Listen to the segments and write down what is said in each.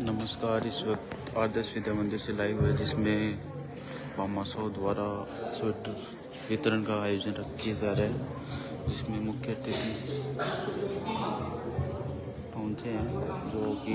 नमस्कार। इस वक्त आदर्श विद्या मंदिर से लाइव है, जिसमें भामाशाह द्वारा स्वेटर वितरण का आयोजन किया जा रहा है, जिसमें मुख्य अतिथि पहुंचे हैं जो कि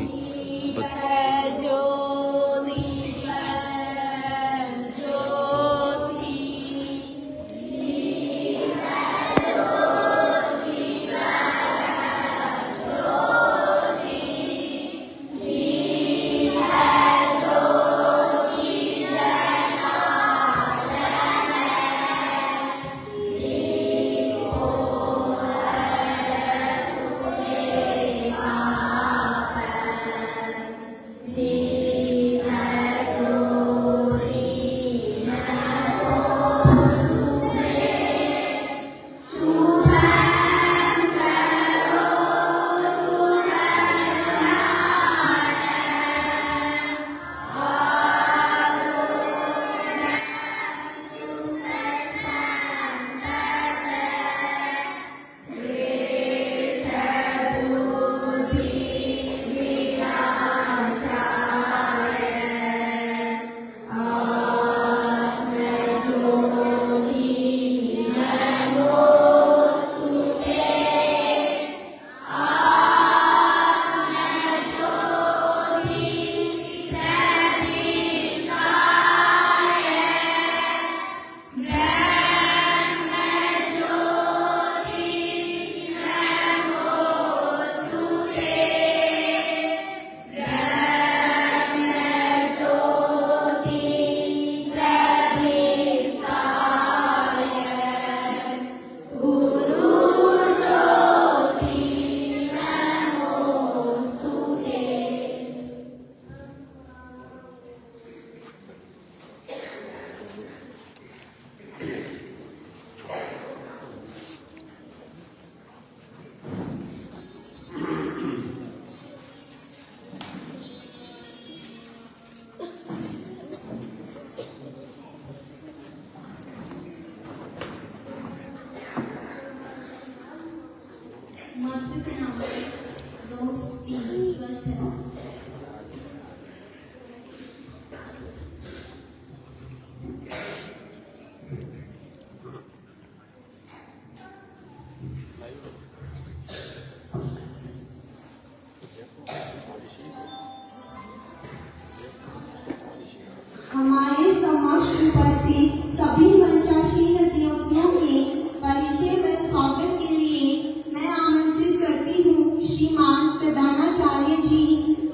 हमारे समक्ष उपस्थित सभी मंचासीन अतिथियों के परिचय व स्वागत के लिए मैं आमंत्रित करती हूँ श्रीमान प्रधानाचार्य जी।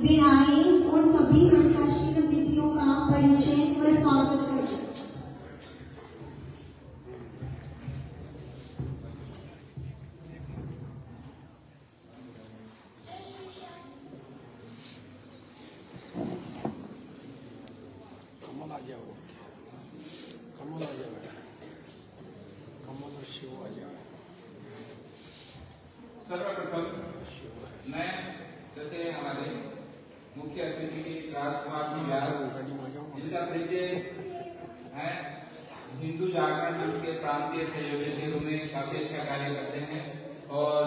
वे आए और सभी मंचासीन अतिथियों का परिचय व स्वागत करें। सर्वप्रथम मैं जैसे हमारे मुख्य अतिथि राजकुमार जी व्यास, जिनका परिचय है हिंदू जागरण मंच के प्रांतीय सहयोगी के रूप में काफी अच्छा कार्य करते हैं, और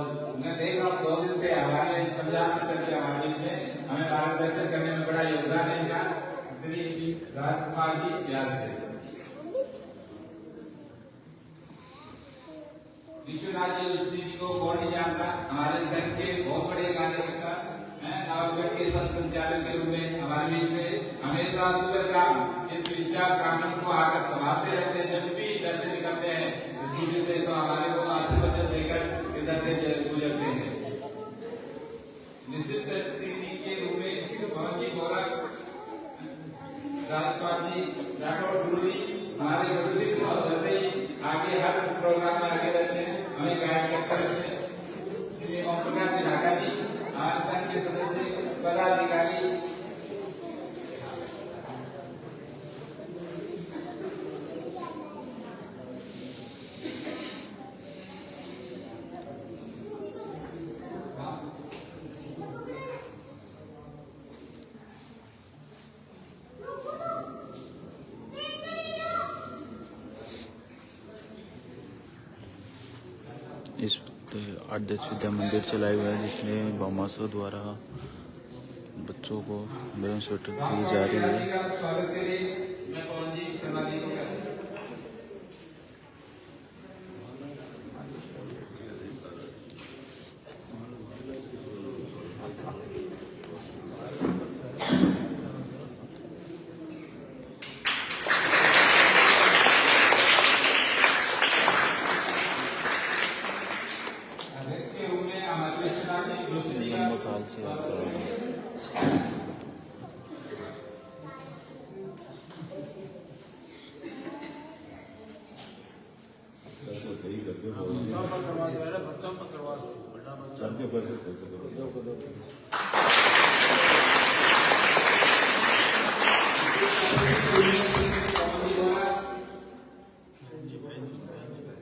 मैं देख रहा हूँ 2 दिन से हमारे पंजाब में चलते हमारे बीच में हमें मार्गदर्शन करने में बड़ा योगदान है इनका, श्री राजकुमार जी व्यास से। विश्वनाथ जी उसी जी को कौन नहीं जानता, हमारे संघ के बहुत बड़े कार्यकर्ता हैं। नवगढ़ के संचालक के रूप में हमारे बीच में हमेशा सुबह शाम इस विद्या प्रांगण को आकर संभालते रहते हैं। जब भी इधर से निकलते हैं स्कूटी से तो हमारे को आशीर्वाद देकर इधर से गुजरते हैं। विशिष्ट अतिथि के रूप में पवन जी गौरव, राजपाल जी राठौर गुरु जी हमारे गुरु जी वैसे ही आगे हर प्रोग्राम में आगे रहते हैं, हमें गाइड करते रहते हैं। श्री ओम प्रकाश जी ढाका जी हमारे संघ के सदस्य पदाधिकारी, इस वक्त आदर्श विद्या मंदिर से लाइव है, जिसमें भामाशाह द्वारा बच्चों को बैलून स्वेटर दी जा रही है। का स्वागत के लिए मैं पवन जी शर्मा जी को कहता हूं। अध्यक्ष के रूप में हमारे जोशी जी का साल से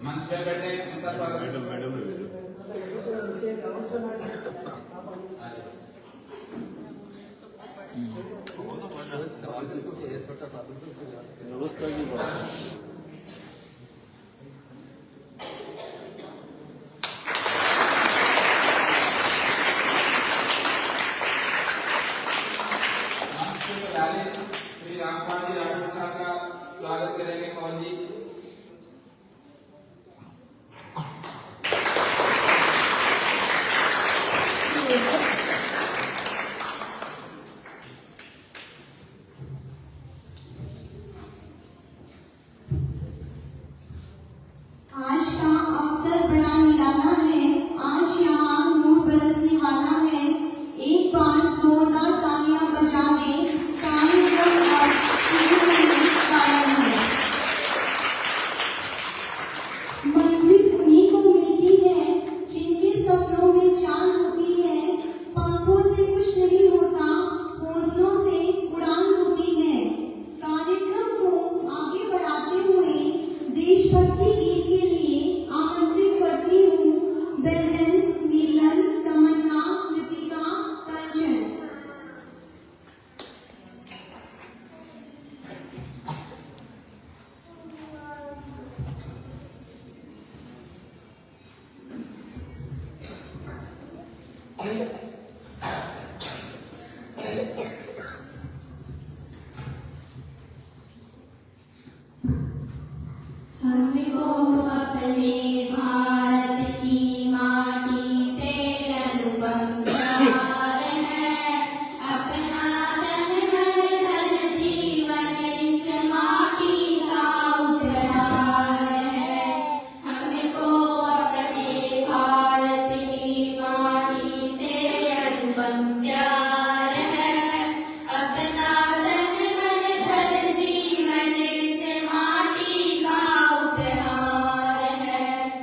मंच पे बैठे उनका स्वागत। श्री रामपाल जी राठौर साहब का स्वागत करेंगे पवन जी। आज का अवसर बड़ा निराला है। आज यहाँ नूर बरसने वाला है। एक बार जोरदार तालियां बजा दे। कार्यक्रम अब शुरू होने वाला है। मंजिल उन्हीं को मिलती है जिनके सपनों में जान होती है। पंखों से कुछ नहीं होता, हौसलों से उड़ान होती है। कार्यक्रम को आगे बढ़ाते हुए देशभक्ति गीत के लिए आमंत्रित करती हूँ बहन नीलन, तमन्ना, कृतिका, कंचन। हमको अपने भारत की माटी से अनुपम प्यार है। अपना तन मन धन जीवन इस माटी का उपहार है। हमको अपने भारत की माटी से अनुपम प्यार है। अपना तन मन धन जीवन इस माटी का उपहार है।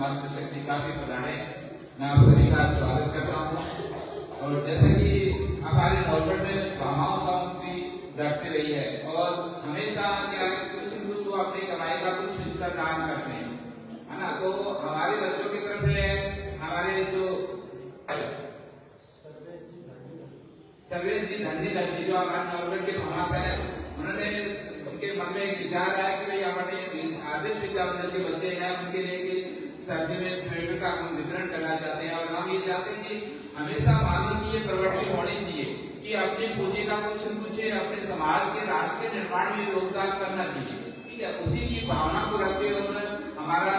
मातृशक्ति काफी बढ़ाए। मैं आप सभी का स्वागत करता हूँ। और जैसे कि हमारे नौलगढ़ में भामाओं साउंड भी रखते रही है और हमेशा क्या कुछ न कुछ वो अपनी कमाई का कुछ हिस्सा दान करते हैं, है ना। तो हमारे बच्चों की तरफ से हमारे जो सर्वेश जी धन्य जी जो हमारे नौलगढ़ के भामास है, उन्होंने उनके मन में एक विचार आया कि भाई हमारे आदर्श विद्या मंदिर के बच्चे हैं, उनके लिए सर्दी में स्वेटर का हम वितरण करना चाहते हैं। और हम ये चाहते हैं कि हमेशा मानव की ये प्रवृत्ति होनी चाहिए कि अपनी पूंजी का कुछ न कुछ अपने समाज के राष्ट्र के निर्माण में योगदान करना चाहिए, ठीक है। उसी की भावना को रखते हुए उन्होंने हमारा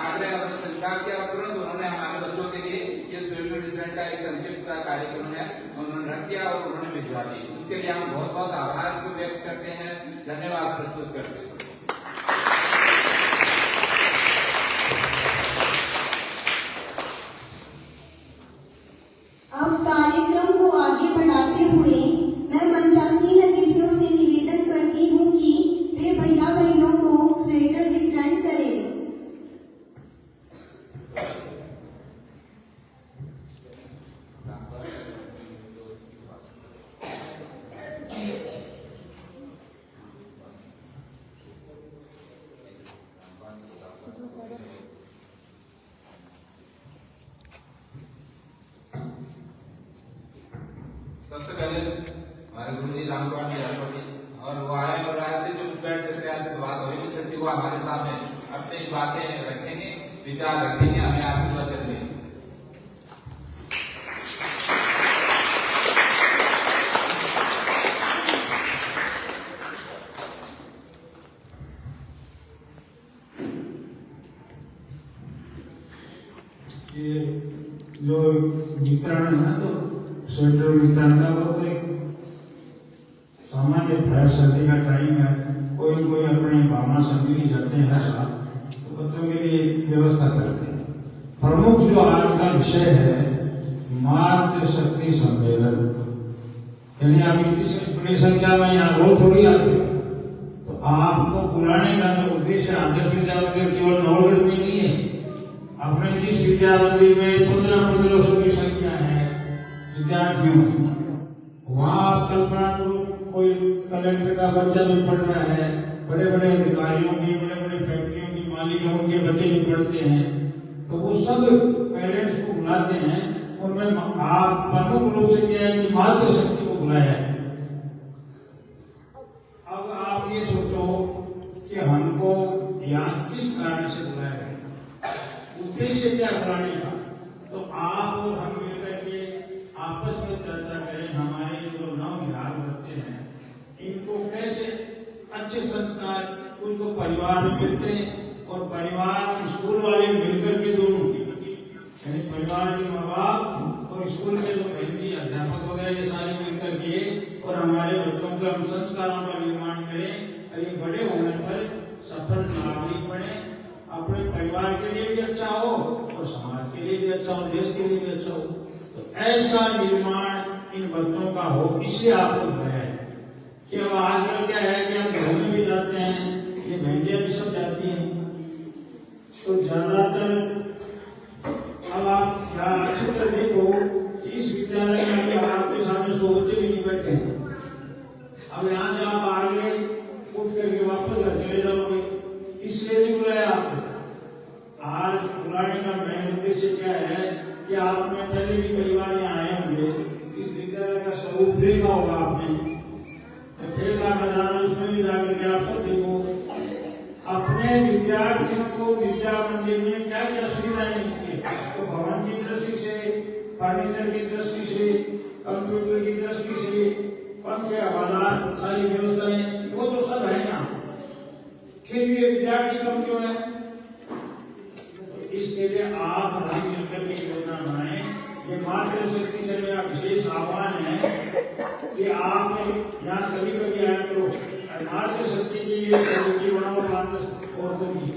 आग्रह और स्वीकार किया और तुरंत उन्होंने हमारे बच्चों के लिए ये स्वेटर वितरण का एक संक्षिप्त कार्यक्रम है उन्होंने रख दिया और उन्होंने भिजवा दी। उनके लिए हम बहुत बहुत आभार को व्यक्त करते हैं, धन्यवाद प्रस्तुत करते हैं। अब कार्यक्रम को आगे बढ़ाते हुए मैं मंचासीन अतिथियों से निवेदन करती हूँ कि वे भैया बहनों को स्वेटर वितरण करें। सबसे पहले हमारे गुरु जी रामकुमार जी राठौर जी और वो आए और ऐसे जो बैठ सकते हैं, ऐसे बात हो ही नहीं सकती, वो हमारे सामने अपनी बातें रखेंगे, विचार रखेंगे, हमें आशीर्वाद देंगे। ये जो वितरण है तो स्वेटर वितरण का वो तो एक सामान्य फैर सर्दी का टाइम है, कोई अपने भावना संगी जाते हैं ऐसा तो बच्चों के लिए व्यवस्था करते हैं। प्रमुख जो आज का विषय है मातृशक्ति सम्मेलन, यानी आप इतनी बड़ी संख्या में यहाँ रोज थोड़ी आते, तो आपको बुलाने का जो उद्देश्य आदर्श विद्या मंदिर केवल नौलगढ़ में नहीं है, अपने जिस विद्या मंदिर में 1500 की संख्या है विद्यार्थियों, वहाँ आप कल्पना करो कोई कलेक्टर का बच्चा भी पढ़ रहा है, बड़े बड़े अधिकारियों की, बड़े बड़े फैक्ट्रियों की मालिकों के बच्चे भी पढ़ते हैं, तो वो सब पेरेंट्स को बुलाते हैं। उनमें आप प्रमुख रूप से क्या है कि मातृशक्ति को बुलाया है। अब आप ये सोचो कि हमको यहाँ किस कारण से बुलाया गया, उद्देश्य क्या बुलाने का, तो आप और हम मिलकर के आपस में चर्चा करें। हमारे जो नवविहार बच्चे हैं इनको कैसे अच्छे संस्कार कुछ तो परिवार में मिलते हैं और परिवार स्कूल वाले मिलकर के दोनों, यानी परिवार के माँ बाप और स्कूल के जो बहन जी अध्यापक वगैरह ये सारे मिलकर के और हमारे बच्चों का हम संस्कारों का निर्माण करें और ये बड़े होने पर सफल नागरिक बने, अपने परिवार के लिए भी अच्छा हो और समाज के लिए भी अच्छा हो, देश के लिए भी अच्छा हो। तो ऐसा निर्माण इन बच्चों का हो, इसलिए आपको बुलाया है। कि अब आजकल क्या है कि आप घर में भी जाते हैं, ये बहनियां भी सब जाती हैं, तो ज्यादातर अब आप यहाँ अच्छी तरह देखो इस विद्यालय में आपके सामने 100 बच्चे भी नहीं बैठे हैं। अब यहाँ से आप आगे उठ करके वापस घर चले जाओगे, इसलिए नहीं बुलाया आपको। आज बुलाने का मेन उद्देश्य क्या है कि आपने पहले भी कई बार यहाँ आए होंगे, इस विद्यालय का स्वरूप देखा होगा आपने, खेल का मैदान उसमें भी जाकर के आप सब देखो अपने विद्यार्थियों को विद्या मंदिर में क्या क्या सुविधाएं मिलती है। तो भवन की दृष्टि से, फर्नीचर की दृष्टि से, कंप्यूटर की दृष्टि से, पंखे हवादार सारी व्यवस्थाएं वो तो सब है यहाँ, फिर भी विद्यार्थी कम क्यों है? तो इसके लिए आप हम मिलकर के योजना बनाए। ये मातृशक्ति से मेरा विशेष आह्वान है कि आप यहाँ कभी कभी आया करो, मातृशक्ति के लिए कमेटी बनाओ 5-10 औरतों की,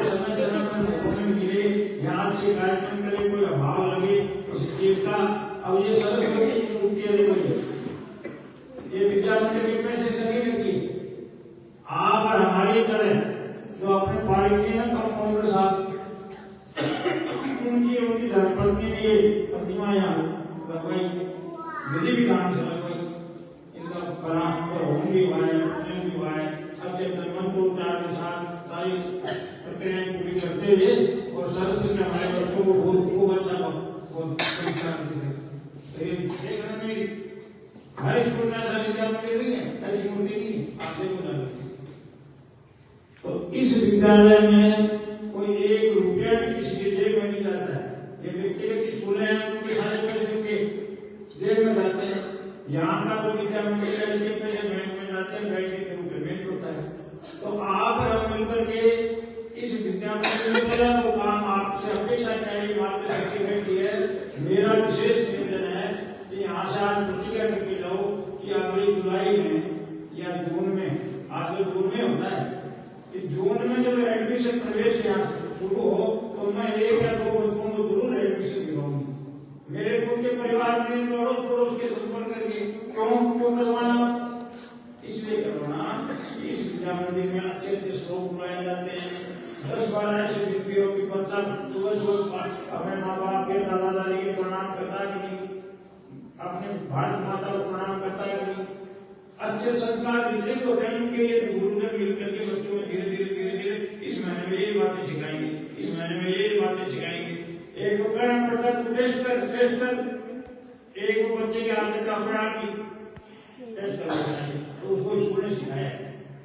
समय समय पर मिले, यहाँ अच्छे कार्यक्रम करे, कोई अभाव लगे इस चीज का। अब ये सरस्वती की मूर्तियां देखो, ये विद्या मंदिर के पैसे सही लगती, आप और हमारी तरह जो अपने पार्टी है ना कंपाउंडर साहब करते हुए और सरस्वती हमारे बच्चों को खूब अच्छा बहुत से देख रहे हैं। हर स्कूल में ऐसा विद्या मंदिर नहीं है, ऐसी मूर्ति नहीं है, आप देखो ना। तो इस विद्यालय में कोई 1 रुपया भी किसी के जेब में नहीं जाता है। ये व्यक्तिगत स्कूल है, उनके सारे पैसे उनके जेब में जाते हैं। यहाँ का जो विद्या मंदिर है, इसके पैसे बैंक में जाते हैं, बैंक के थ्रू पेमेंट होता है। तो आप और हम मिलकर के इस विद्या मंदिर में वो काम आपसे अपेक्षा चाहिए, बात करके बैठी है। मेरा विशेष निवेदन है कि यहाँ से आज प्रतिज्ञा करके जाओ कि अगली जुलाई में या जून में, आज तो जून में होता है, कि जून में जब एडमिशन प्रवेश यहाँ शुरू हो तो मैं 1 या 2 बच्चों को जरूर एडमिशन दिलवाऊंगा। मेरे खुद के परिवार में पड़ोस के संपर्क करके क्यों करवाना, इसलिए करवाना कि इस विद्या मंदिर में अच्छे अच्छे श्लोक बुलाए जाते हैं। 10-12 ऐसे व्यक्ति हो कि बच्चा सुबह अपने माँ बाप के दादा दादी के प्रणाम करता है कि नहीं, अपने भारत माता को प्रणाम करता है कि नहीं। अच्छे संस्कार जितने भी होते हैं उनके लिए गुरु ने मिल करके बच्चों में धीरे धीरे इस महीने में ये बातें सिखाएंगे, इस महीने में ये बातें सिखाएंगे। एक तो कहना पड़ता है टेस्ट कर, एक वो बच्चे के आदत अपना की टेस्ट करना चाहिए, तो उसको स्कूल ने सिखाया।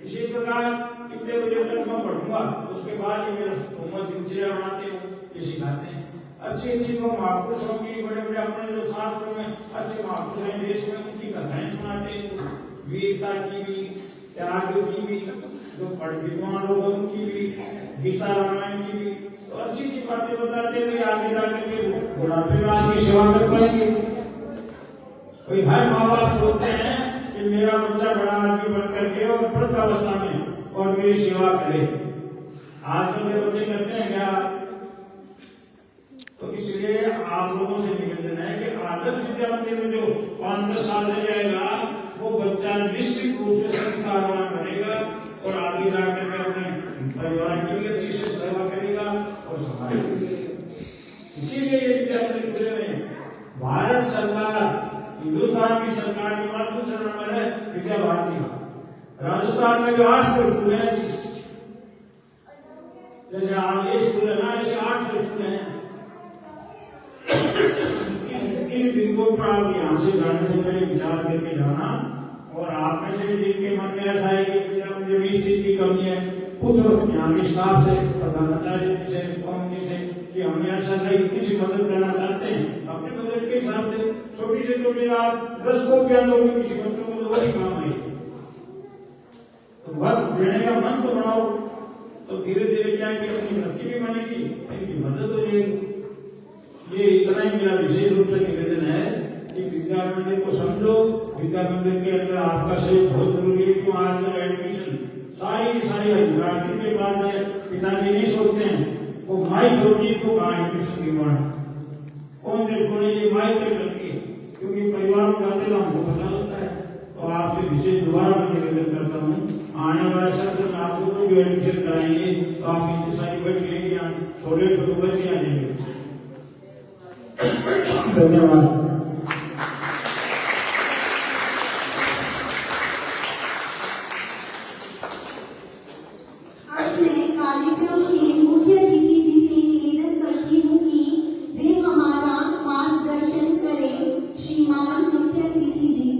इसी प्रकार कितने बजे तक मैं पढ़ूंगा, उसके बाद ही मेरा सोमवार दिनचर्या बनाते हो, ये सिखाते हैं। अच्छी वो महापुरुषों की, बड़े बड़े अपने जो शास्त्रों में अच्छे महापुरुष हैं देश में, उनकी कथाएं सुनाते हैं, वीरता की भी, त्याग की भी, जो विद्वान लोग हैं उनकी भी, गीता रामायण की भी, तो अच्छी बातें बताते हैं। आगे जाकर के बुढ़ापे में आपकी सेवा कर पाएंगे। कोई हर माँ बाप सोचते हैं कि मेरा बच्चा बड़ा आदमी बन करके और वृद्धावस्था में और मेरी सेवा करे। आजकल के बच्चे करते हैं क्या? तो इसलिए आप लोगों से निवेदन है कि आदर्श विद्या मंदिर में जो 5-10 साल रह जाएगा, वो बच्चा निश्चित रूप से संस्कारवान बनेगा और आगे जाकर के अपने परिवार की भी अच्छी से सेवा करेगा और समाज की। इसीलिए ये विद्या मंदिर खुले हुए हैं। भारत सरकार, हिंदुस्तान की सरकार के बाद दूसरा नंबर है विद्या भारती का। राजस्थान में भी 800 स्कूल है, जैसे आप ये स्कूल है ना, ऐसे 800 स्कूल है। इन बिंदुओं पर आप यहाँ से जाने से पहले विचार करके जाना, और आप में से भी जिनके मन में ऐसा है कि विद्या मंदिर में इस चीज की कमी है, पूछो यहाँ के स्टाफ से, प्रधानाचार्य से, कमेटी से कि हमें ऐसा इतनी सी मदद करना चाहते हैं। अपने बजट के हिसाब से छोटी से छोटी आप 10 कॉपियां दोगे किसी बच्चों को, तो वही काम है। तो वक्त देने का मन तो बनाओ, तो धीरे धीरे क्या है कि अपनी भक्ति भी बनेगी, इनकी मदद हो जाएगी। ये इतना ही मेरा विशेष रूप से निवेदन है कि विद्या मंदिर को समझो। विद्या मंदिर के अंदर आपका सहयोग बहुत जरूरी है, क्यों आज एडमिशन सारी अधिकार किसके पास है? पिताजी नहीं सोचते हैं, वो माई सोचती है को कहाँ एडमिशन दिलवाना, कौन से स्कूल ये माई तय करती है, क्योंकि परिवार में जाते तो हमको पता होता है। तो आपसे विशेष दोबारा मैं निवेदन करता हूँ, आने वाले सत्र में आप लोगों को भी एडमिशन कराएंगे, तो आप इतनी सारी बैठ लेंगे, छोटे बच्चे आ जाएंगे। धन्यवाद। आज मैं कार्यक्रम के मुख्य अतिथि जी से निवेदन करती हूँ कि वे हमारा मार्गदर्शन करें। श्रीमान मुख्य अतिथि जी।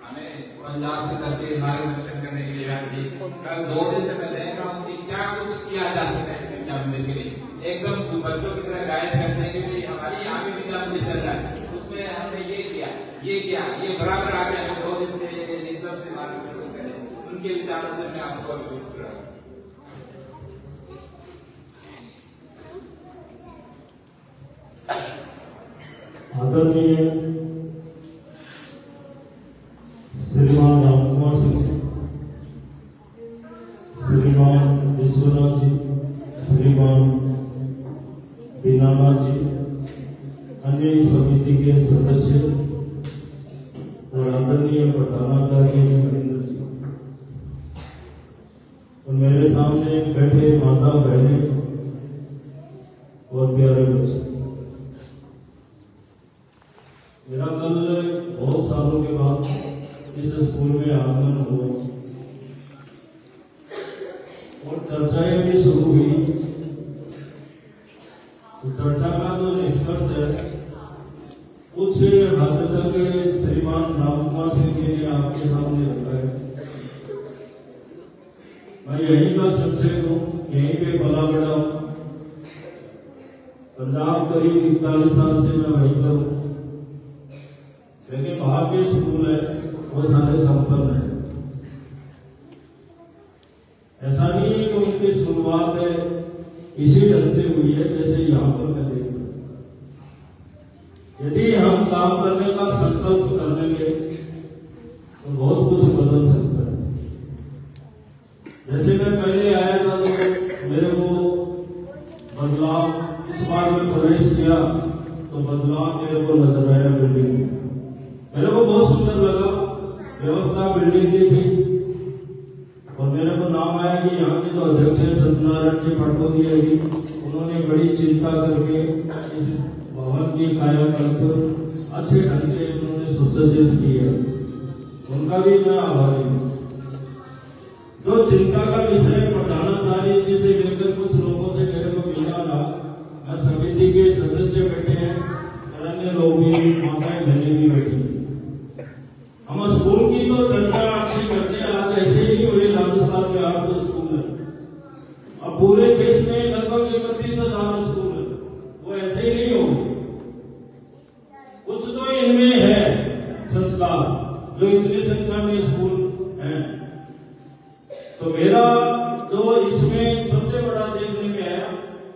हमें पंजाब से करके मार्गदर्शन करने के लिए आज कल 2 दिन से मैं देख रहा हूँ कि क्या कुछ किया जा सकता है विद्या मंदिर के लिए। एकदम बच्चों की तरह गाइड करते हैं कि हमारी यहाँ भी विद्या मंदिर चल रहा है, उसमें हमने ये किया, ये बराबर आ गया। 2 दिन से एकदम से मार्गदर्शन करें, उनके विचारों से मैं आपको अभिभूत कर रहा हूँ। आदरणीय श्रीमान रामकुमार सिंह, श्रीमान विश्वनाथ जी, श्रीमान दीनानाथ जी, अन्य समिति के सदस्य और आदरणीय प्रधानाचार्य नरेंद्र जी, और मेरे सामने बैठे माता बहनें और प्यारे बच्चे। मेरा कल बहुत सालों के बाद इस स्कूल में आगमन हुआ और चर्चाएं भी शुरू हुई। तो चर्चा का जो निष्कर्ष है कुछ हद तक श्रीमान रामकुमार सिंह जी ने आपके सामने रखा है। मैं यहीं का संक्षेप हूँ, यहीं पे पला बड़ा हूँ। पंजाब करीब 41 साल से मैं वहीं पर हूँ, लेकिन बाहर के स्कूल है वो सारे संपन्न है। ऐसा नहीं है कि उनकी शुरुआत है इसी ढंग से हुई है जैसे यहाँ पर मैं देख रहा हूँ। यदि हम काम करने का संकल्प कर लेंगे तो बहुत कुछ बदल सकता है। जैसे मैं पहले आया था तो मेरे को बदलाव, इस बार में प्रवेश किया तो बदलाव मेरे को नजर आया बिल्डिंग में। मेरे को बहुत सुंदर लगा, व्यवस्था बिल्डिंग की थी और मेरे को नाम आया कि यहाँ के जो अध्यक्ष है सत्यनारायण जी पटोदिया जी, उन्होंने बड़ी चिंता करके इस भवन की कायाकल्प अच्छे ढंग से उन्होंने सुसज्जित की है। उनका भी मैं आभारी हूँ। जो चिंता का विषय प्रधानाचार्य जी से लेकर कुछ लोगों से मेरे को मिला था, मैं समिति के सदस्य बैठे हैं और अन्य लोग भी, माताएं बहनें भी बैठी। हम स्कूल की तो चर्चा अच्छी करते हैं। आज ऐसे ही हुए राजस्थान में 800 स्कूल है, अब पूरे देश में लगभग 31,000 स्कूल है, वो ऐसे ही नहीं होंगे। कुछ तो इनमें है संस्कार जो इतनी संख्या में स्कूल हैं। तो मेरा जो इसमें सबसे बड़ा देखने में आया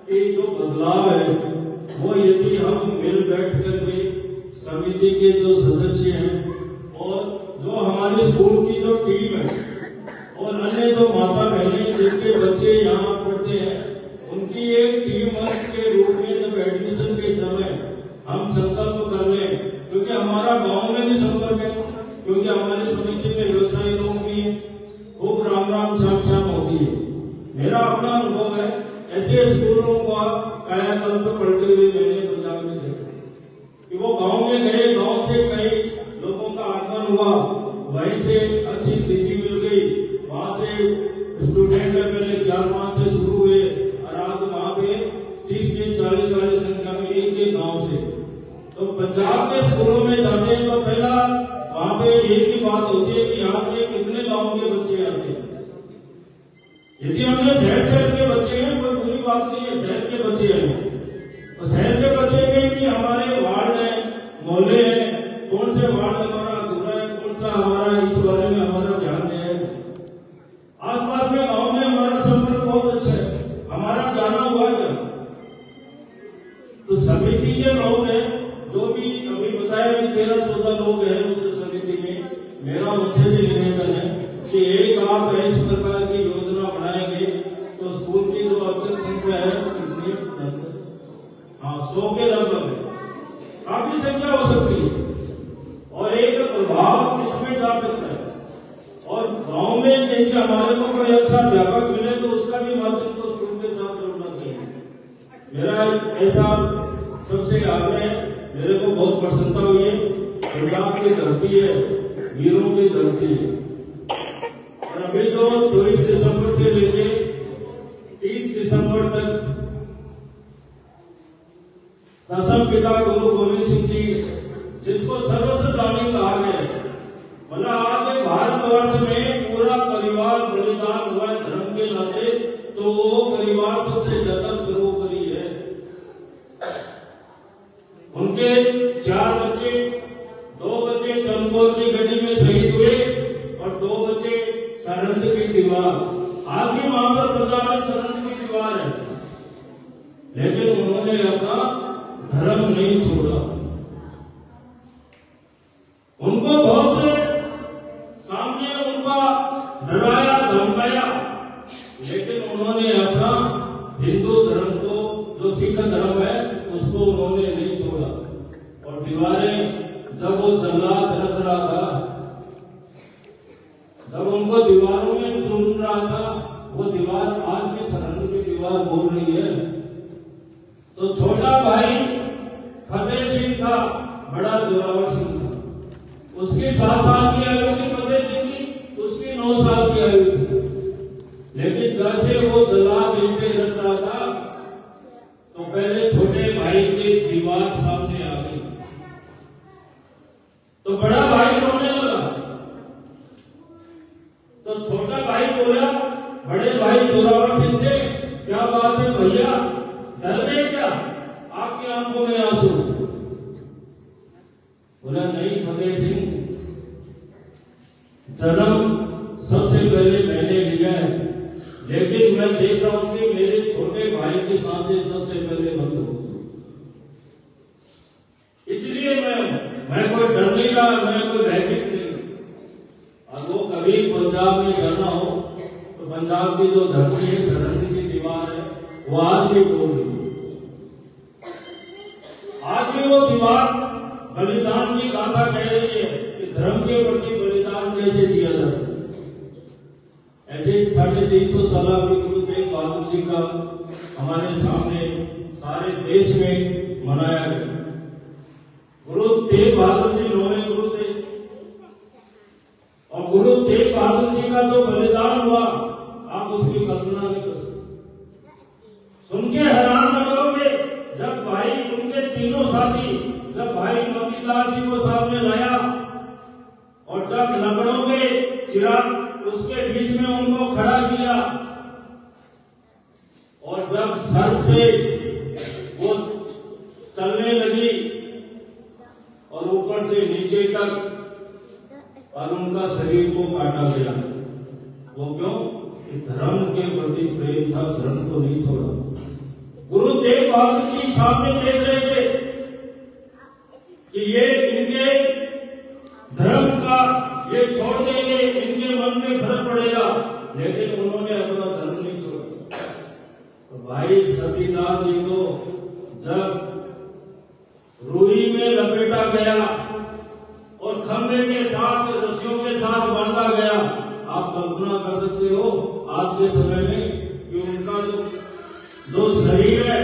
कि जो बदलाव है वो यदि हम मिल बैठ करके समिति के जो सदस्य हैं और जो हमारे स्कूल की जो टीम है और अन्य जो माता बहनें जिनके बच्चे यहाँ पढ़ते हैं, उनकी एक टीम वर्क के रूप में जब एडमिशन के समय हम संकल्प कर लें, क्योंकि हमारा गांव में भी संपर्क है, क्योंकि हमारी समिति में व्यवसायी लोग भी खूब राम राम श्याम श्याम होती है। मेरा अपना अनुभव है, ऐसे स्कूलों का कायाकल्प पलटे हुए मैंने पंजाब में देखा कि वो गांव में गए, गांव से कई लोगों का आगमन हुआ, वहीं से अच्छी स्थिति मिल गई, वहां से स्टूडेंट पहले 4-5 से शुरू हुए और आज वहां पे 30-40 संख्या में एक गांव से। तो पंजाब के स्कूलों में जाते हैं तो पहला वहां पे एक ही बात होती है कि यहाँ के कितने गांव के बच्चे आते हैं। यदि हमने शहर के बच्चे हैं, कोई बुरी बात नहीं है, शहर के बच्चे हैं, तो शहर के बच्चे में भी हमारे वार्ड है, मोहल्ले हैं, कौन से वार्ड हमारा अधूरा है, कौन सा हमारा, इस बारे में हमारा ध्यान है। आसपास में गांव में हमारा संपर्क बहुत अच्छा है, हमारा जाना हुआ है। तो समिति के लोग हैं जो भी अभी बताया कि 13-14 लोग हैं उस समिति में, मेरा उनसे भी निवेदन है कि एक आप इस प्रकार की योजना बनाएंगे तो स्कूल की जो अब तक संख्या है कितनी, 100 के लगभग काफी संख्या हो सकती है और एक प्रभाव इसमें जा सकता है। और गांव में यदि हमारे को कोई अच्छा अध्यापक मिले तो उसका भी माध्यम को स्कूल के साथ जोड़ना चाहिए। मेरा ऐसा सबसे आग्रह, मेरे को बहुत प्रसन्नता हुई है। पंजाब की धरती है, वीरों की धरती है, और अभी जो 24 दिसंबर से लेके 30 दिसंबर तक दसम पिता गुरु गोविंद सिंह जी, जिसको सर्वसदानी कहा गया, मतलब आज भारतवर्ष में पूरा परिवार बलिदान हुआ है धर्म के नाते, तो वो परिवार सबसे ज्यादा सर्वोपरि है। उनके 4 बच्चे, 2 बच्चे चमकौर की गढ़ी में शहीद हुए और 2 बच्चे सरहद की दीवार, आज भी वहां पर पंजाब में सरहद की दीवार है, लेकिन उन्होंने अपना धर्म नहीं छोड़ा। उनको बहुत सामने उनका डराया धमकाया, लेकिन उन्होंने अपना हिंदू धर्म को, जो सिख धर्म है, उसको उन्होंने नहीं छोड़ा। और दीवारें जब वो जल्लाद रख रहा था, जब उनको दीवारों में सुन रहा था, वो दीवार आज भी सरहद की दीवार बोल रही है। तो छोटा भाई फतेह सिंह था, बड़ा जोरावर सिंह था, उसकी 7 साल की आयु थी, हुई थी, लेकिन जैसे वो दलाल ईंटे रख रहा था तो पहले छोटे भाई की दीवार सामने आ गई, तो बड़ा भाई रोने लगा। तो छोटा भाई बोला बड़े भाई जोरावर सिंह से, क्या बात है भैया, डर गए क्या, आपकी आंखों में आंसू? बोला नहीं फतेह सिंह, जन्म सबसे पहले मैंने लिया है, लेकिन मैं देख रहा हूं कि मेरे छोटे भाई की सांसें सबसे पहले बंद हो गई, इसलिए मैं कोई डर नहीं रहा, मैं कोई भयभीत नहीं। और वो कभी पंजाब में जाना हो तो पंजाब की जो धरती है, सरहद की दीवार है, वो आज भी बोल रही है। आज भी वो दीवार बलिदान की गाथा कह रही है कि धर्म के प्रति बलिदान कैसे दिया जाता है। ऐसे 350 साल गुरु तेग बहादुर जी का हमारे सामने सारे देश में मनाया गया। गुरु तेग बहादुर जी 9वें गुरु थे, और गुरु तेग बहादुर जी का जो बलिदान हुआ आप उसकी कल्पना नहीं कर सकते। सुन के हैरान न रहोगे, जब भाई उनके तीनों साथी, जब भाई मोतीलाल जी को सामने लाया और जब लकड़ों के चिराग उसके बीच में उनको खड़ा किया, और जब सर से वो चलने लगी और ऊपर से नीचे तक और उनका शरीर को काटा गया, वो क्यों? कि धर्म के प्रति प्रेम था, धर्म को नहीं छोड़ा। गुरु तेग बहादुर जी सामने देख रहे थे कि ये इनके धर्म का ये छोड़ देंगे, इनके मन में फर्क पड़ेगा, लेकिन उन्होंने अपना धर्म नहीं छोड़ा। तो भाई सतीदास जी को जब रूई में लपेटा गया और खंभे के साथ, रस्सियों के साथ बांधा गया, आप कल्पना कर सकते हो आज के समय में कि उनका जो शरीर है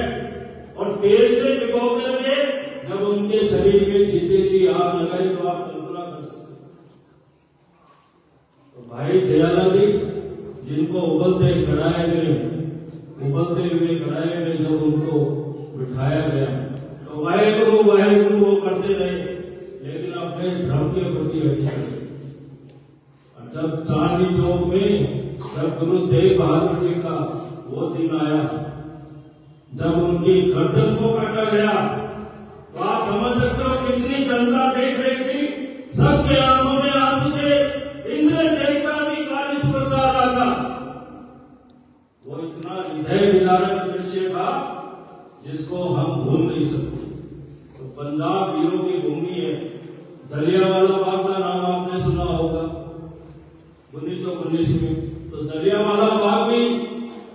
और तेल से भिगो करके जब उनके शरीर में जीते जी आग लगाई, तो आप कल्पना कर सकते हो। तो भाई दयाला जी, जिनको उबलते हुए कड़ाई में जब उनको बिठाया गया, तो वाहेगुरु वाहेगुरु वो करते रहे, लेकिन अपने धर्म के प्रति अटल रहे। जब चांदनी चौक में जब गुरु तेग बहादुर जी का वो दिन आया, जब उनकी गर्दन को काटा गया, तो आप समझ सकते हो कितनी जनता देख रही थी, सबके आंखों में आंसू थे, इंद्र देवता भी बारिश बरसा रहा था। वो इतना हृदय विदारक दृश्य था जिसको हम भूल नहीं सकते। तो पंजाब वीरों की भूमि है। जलियांवाला बाग का नाम आपने सुना होगा 1919 में। तो जलियांवाला बाग भी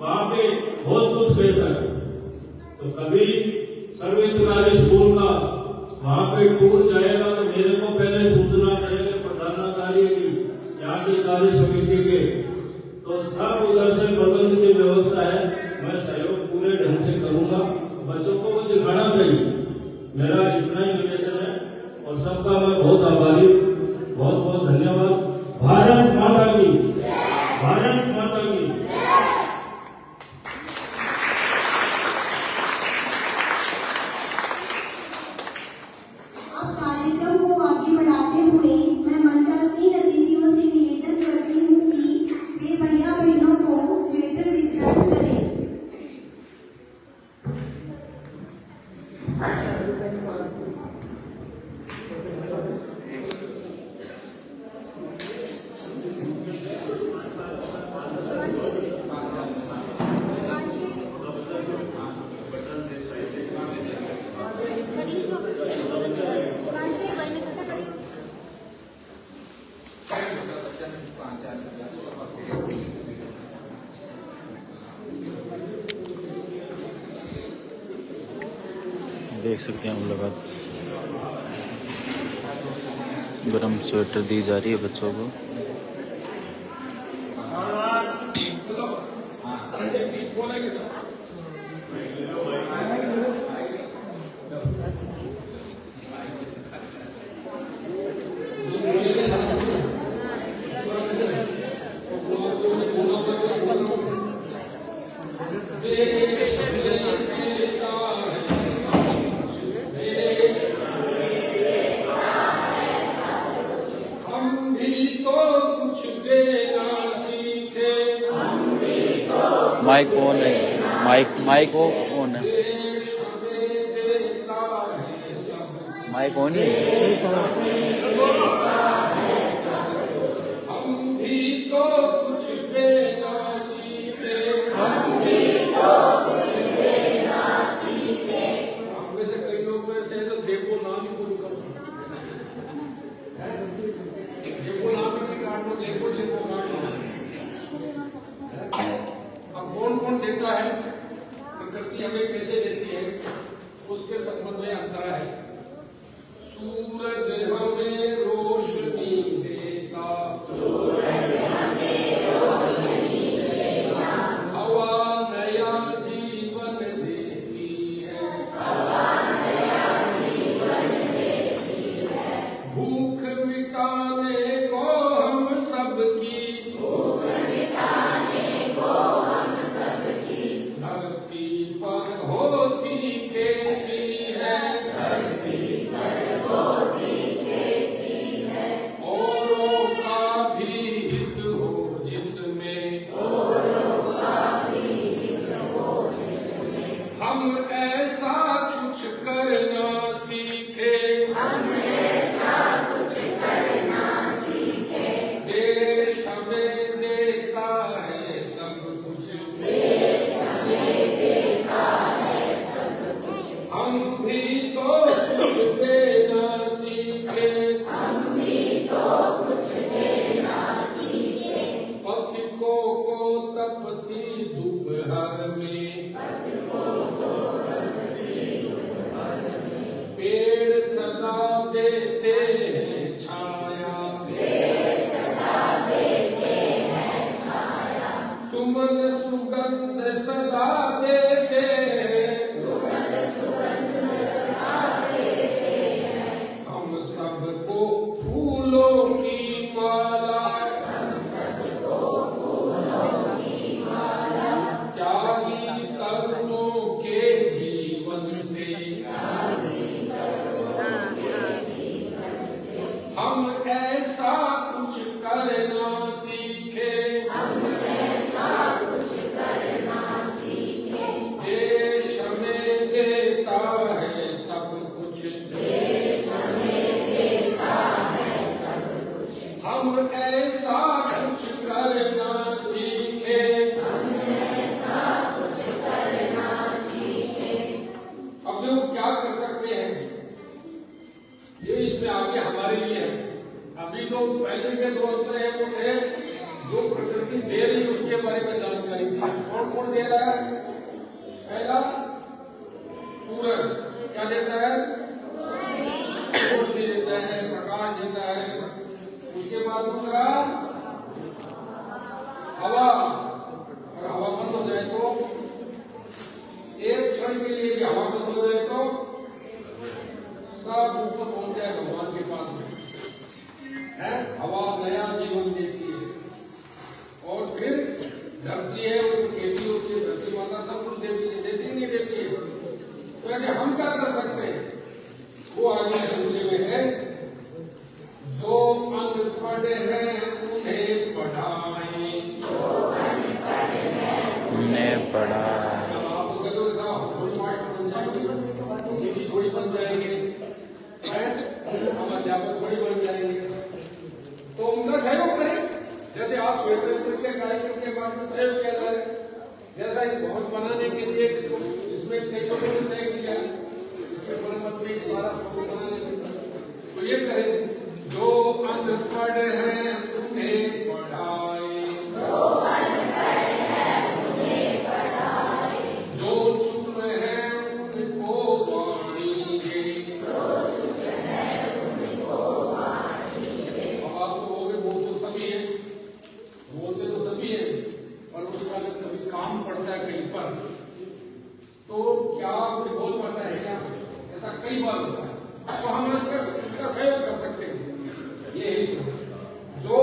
वहां पे बहुत कुछ कहता है। तो कभी सर्वहितकारी स्कूल का वहां पे टूर जाएगा तो मेरे को पहले सूचना करेंगे प्रधानाचार्य की, यहाँ की कार्य समिति के, तो सब उधर से प्रबंध की व्यवस्था है, मैं सहयोग पूरे ढंग से करूंगा। बच्चों को वो दिखाना चाहिए। मेरा इतना ही निवेदन है और सबका मैं बहुत आभारी, बहुत बहुत धन्यवाद। भारत माता की, भारत माता की। अब कार्यक्रम को आगे बढ़ाते हुए मैं मंचासीन अतिथियों से निवेदन करती हूँ कि वे भैया बहनों को स्वेटर वितरण करें। देख सकते हैं हम लोग गरम स्वेटर दी जा रही है बच्चों को। कुछ देना सीखे, माइक ऑन है, माइक ऑन है, देश हमें देता है सब, माइक ऑन ही है। हम भी तो कुछ देना सीखे, हम में से कई लोग वैसे हैं तो देखो नाम ही बोल करो, देखो नाम ही नहीं काटो, देखो काटो। अब कौन कौन देता है, प्रकृति हमें कैसे देती है, उसके संबंध में अंतर है। सूरज हमें रोशनी देता, हवा नया जीवन देती है, भूख मिटाने को हम सबकी, धरती पर होती खेती है, औरों का भी हित हो जिसमें, हम ऐसा कुछ करना सीखे, देश हमें देता है सब कुछ, हम भी तो कुछ देना सीखे, पथिकों को तपती दोपहर में, पेड़ सदा देते हैं छाया, सुमन सुगंध सदा देते हैं, हम सबको फूलों की माला, त्यागी तरुणों के जीवन से, हम ऐसा कुछ करना सीखे, देश हमें देता है सब कुछ, हम ऐसा कुछ करना सीखे, अब देखो क्या कर सकते हैं, ये इसमें आगे हमारे लिए है। अभी तो पहले के दो अंतर है वो थे जो प्रकृति दे रही है उसके बारे में जानकारी थी। कौन कौन दे रहा है? पहला सूरज क्या देता है? रोशनी देता है, प्रकाश देता है। उसके बाद दूसरा हवा, अगर हवा बंद हो जाए तो एक क्षण के लिए भी हवा बंद हो जाए तो सब ऊपर पहुंच जाए भगवान के पास में है। हवा नया जीवन देती है और फिर धरती है, वो खेती होती है, धरती माता सब कुछ देती है, देती नहीं देती है। तो ऐसे हम क्या कर सकते हैं? वो आगे सुनने में है, जो अनपढ़ है उन्हें पढ़ाएं, उन्हें पढ़ा, आप कहते हो साहब थोड़ी मास्टर बन जाएंगे, दीदी थोड़ी बन जाएंगे, हम अध्यापक थोड़ी बन जाएंगे, तो उनका सहयोग करें। जैसे आज स्वेटर के कार्यक्रम के बाद में सहयोग किया जाए, जैसा एक भवन बनाने के लिए इसमें कई लोगों ने सहयोग किया, इसमें मरम्मत में सारा बनाने के लिए, तो ये करें, जो अनपढ़ है उन्हें पढ़ाए, जो चुप है उनको वाणी दे। अब आप तो कहोगे बोल तो सभी है, बोलते तो सभी है, पर उसका जब कभी काम पड़ता है कहीं पर तो क्या कोई बोल पाता है क्या? ऐसा कई बार होता है। तो हम उसका सहयोग कर सकते हैं। ये जो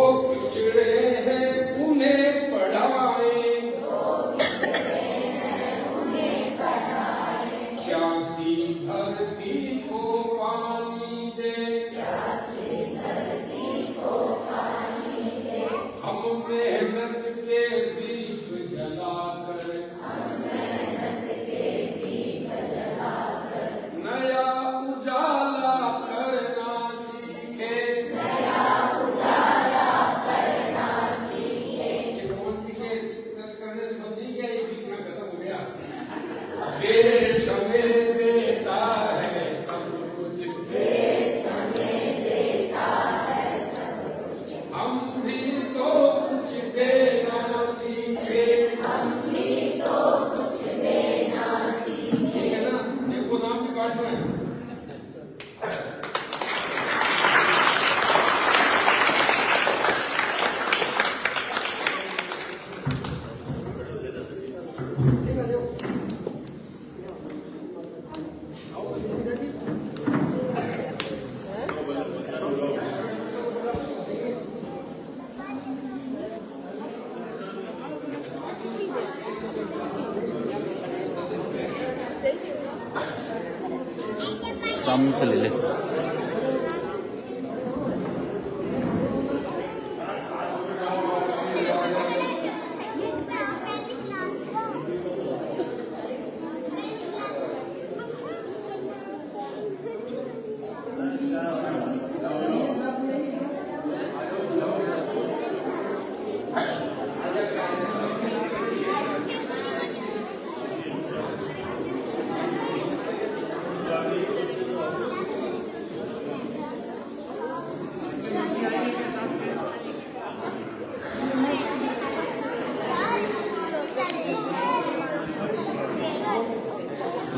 सामने से ले ले सर।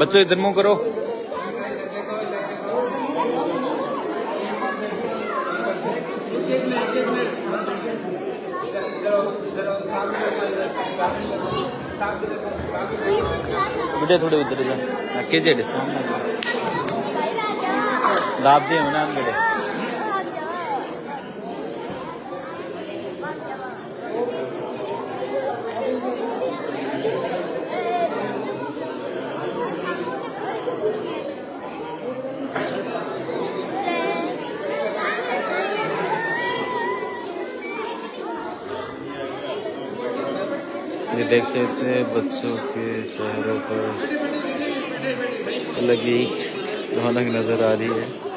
बच्चों इधर मुंह करो। बेटे थोड़े उधर जा के जेड सामने लाभ दे मना बेटे। ये देख सकते हैं बच्चों के चेहरों पर अलग ही रौनक नजर आ रही है।